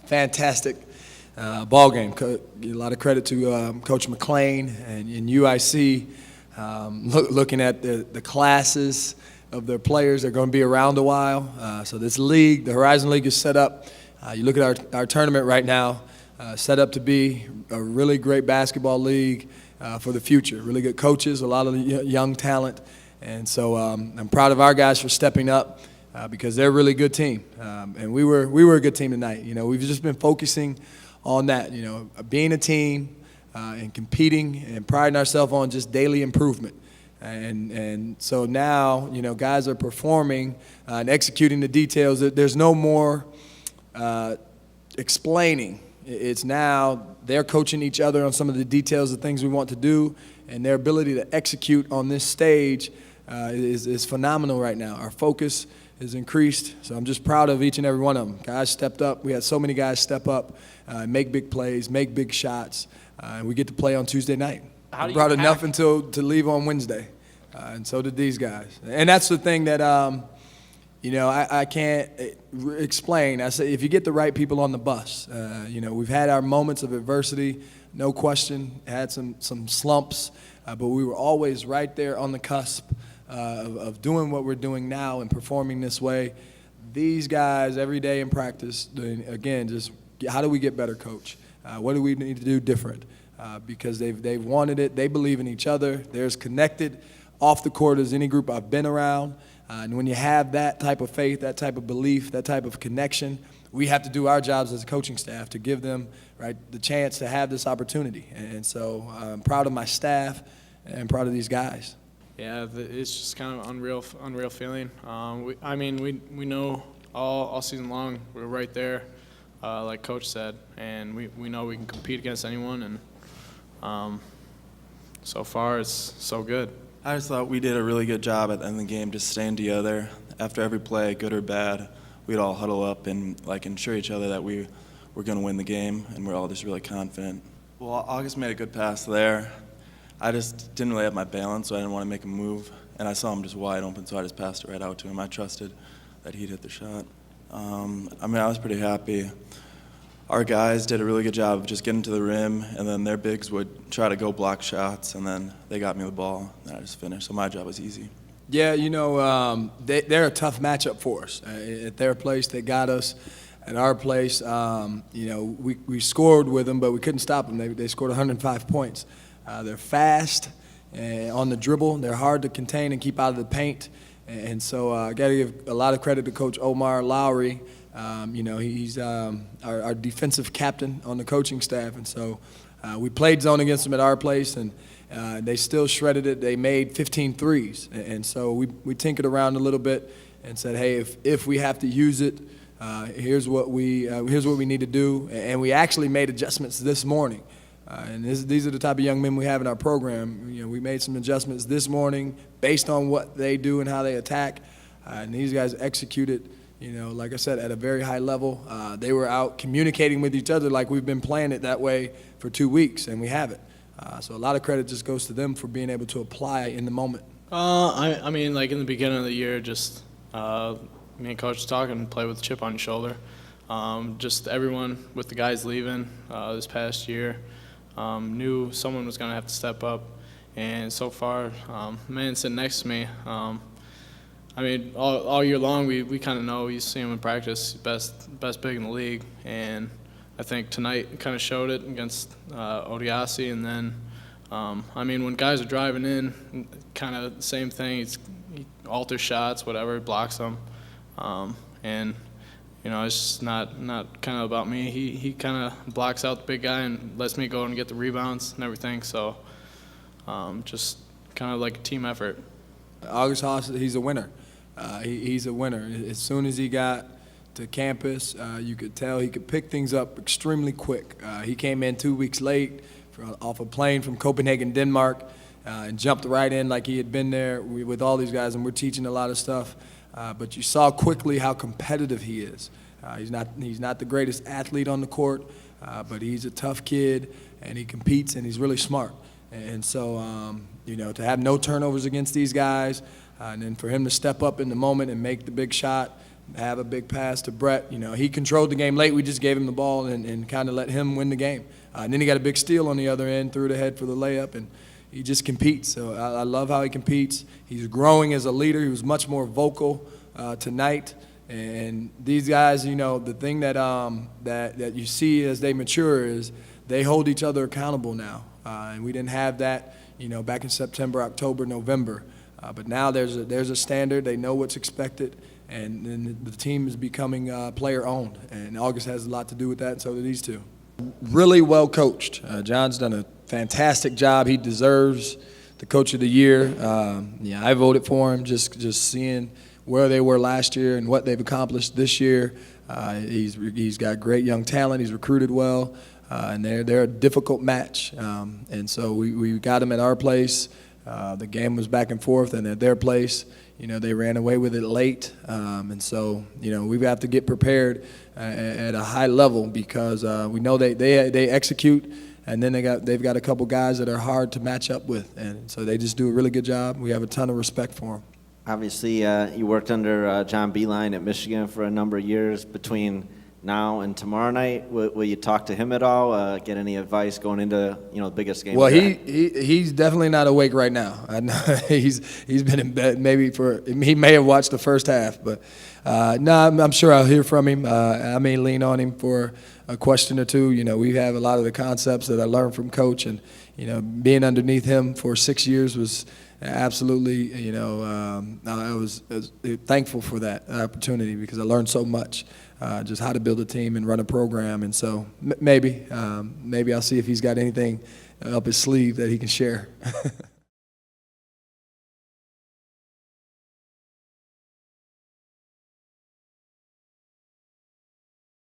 Fantastic ball game. A lot of credit to Coach McLean and UIC. Looking at the classes of their players, they're going to be around a while. So this league, the Horizon League, is set up. You look at our tournament right now, set up to be a really great basketball league for the future. Really good coaches, a lot of young talent, and so I'm proud of our guys for stepping up. Because they're a really good team, and we were a good team tonight. You know, we've just been focusing on that. You know, being a team and competing and priding ourselves on just daily improvement. And so now, you know, guys are performing and executing the details. There's no more explaining. It's now they're coaching each other on some of the details of things we want to do, and their ability to execute on this stage is phenomenal right now. Our focus is increased, so I'm just proud of each and every one of them. Guys stepped up. We had so many guys step up, make big plays, make big shots, and we get to play on Tuesday night. We brought enough to leave on Wednesday, and so did these guys. And that's the thing that you know, I can't explain. I say if you get the right people on the bus, you know, we've had our moments of adversity, no question, had some slumps, but we were always right there on the cusp of doing what we're doing now and performing this way. These guys every day in practice, again, just how do we get better, coach? What do we need to do different? Because they've wanted it. They believe in each other. They're as connected off the court as any group I've been around. And when you have that type of faith, that type of belief, that type of connection, we have to do our jobs as a coaching staff to give them the chance to have this opportunity. And so I'm proud of my staff and proud of these guys. Yeah, it's just kind of unreal feeling. We know all season long we're right there, like Coach said, and we know we can compete against anyone, and so far it's so good. I just thought we did a really good job at the end of the game, just staying together. After every play, good or bad, we'd all huddle up and ensure each other that we were going to win the game, and we're all just really confident. Well, August made a good pass there. I just didn't really have my balance, so I didn't want to make a move. And I saw him just wide open, so I just passed it right out to him. I trusted that he'd hit the shot. I was pretty happy. Our guys did a really good job of just getting to the rim, and then their bigs would try to go block shots, and then they got me the ball, and I just finished. So my job was easy. Yeah, you know, they're a tough matchup for us. At their place, they got us. At our place, you know, we scored with them, but we couldn't stop them. They scored 105 points. They're fast on the dribble. They're hard to contain and keep out of the paint. And so I got to give a lot of credit to Coach Omar Lowry. You know, he's our defensive captain on the coaching staff. And so we played zone against them at our place, and they still shredded it. They made 15 threes. And so we tinkered around a little bit and said, hey, if we have to use it, here's what we need to do. And we actually made adjustments this morning. And these are the type of young men we have in our program. You know, we made some adjustments this morning based on what they do and how they attack. And these guys executed, you know, like I said, at a very high level. They were out communicating with each other like we've been playing it that way for 2 weeks, and we have it. So a lot of credit just goes to them for being able to apply in the moment. I mean, like in the beginning of the year, just me and Coach talking, play with a chip on your shoulder. Just everyone with the guys leaving this past year. Knew someone was going to have to step up, and so far, man sitting next to me, I mean, all year long we kind of know, you see him in practice, best big in the league, and I think tonight kind of showed it against Odiasi, and then, I mean, when guys are driving in, kind of the same thing, he alters shots, whatever, blocks them, and you know, it's just not kind of about me. He kind of blocks out the big guy and lets me go and get the rebounds and everything. So just kind of like a team effort. August Haas, he's a winner. He's a winner. As soon as he got to campus, you could tell he could pick things up extremely quick. He came in 2 weeks late off a plane from Copenhagen, Denmark, and jumped right in like he had been there with all these guys, and we're teaching a lot of stuff. But you saw quickly how competitive he is. He's not the greatest athlete on the court, but he's a tough kid, and he competes, and he's really smart. And so, you know, to have no turnovers against these guys, and then for him to step up in the moment and make the big shot, have a big pass to Brett. He controlled the game late. We just gave him the ball and kind of let him win the game. And then he got a big steal on the other end, threw it ahead for the layup, and he just competes. So I love how he competes. He's growing as a leader. He was much more vocal tonight. And these guys, the thing that you see as they mature is they hold each other accountable now. And we didn't have that, back in September, October, November. But now there's a standard. They know what's expected. And then the team is becoming player-owned. And August has a lot to do with that, and so do these two. Really well coached. John's done a fantastic job. He deserves the Coach of the Year. I voted for him just seeing where they were last year and what they've accomplished this year. He's got great young talent. He's recruited well, and they're a difficult match. And so we got them at our place. The game was back and forth, and at their place, they ran away with it late. And so, we have to get prepared at a high level because we know they execute, and then they've got a couple guys that are hard to match up with, and so they just do a really good job. We have a ton of respect for them. Obviously, you worked under John Beilein at Michigan for a number of years. Between now and tomorrow night, will you talk to him at all? Get any advice going into the biggest game? Well, he's definitely not awake right now. I know he's been in bed he may have watched the first half, but no, I'm sure I'll hear from him. I may lean on him for a question or two. We have a lot of the concepts that I learned from Coach, and being underneath him for 6 years was absolutely, I was thankful for that opportunity because I learned so much, just how to build a team and run a program. And so maybe I'll see if he's got anything up his sleeve that he can share.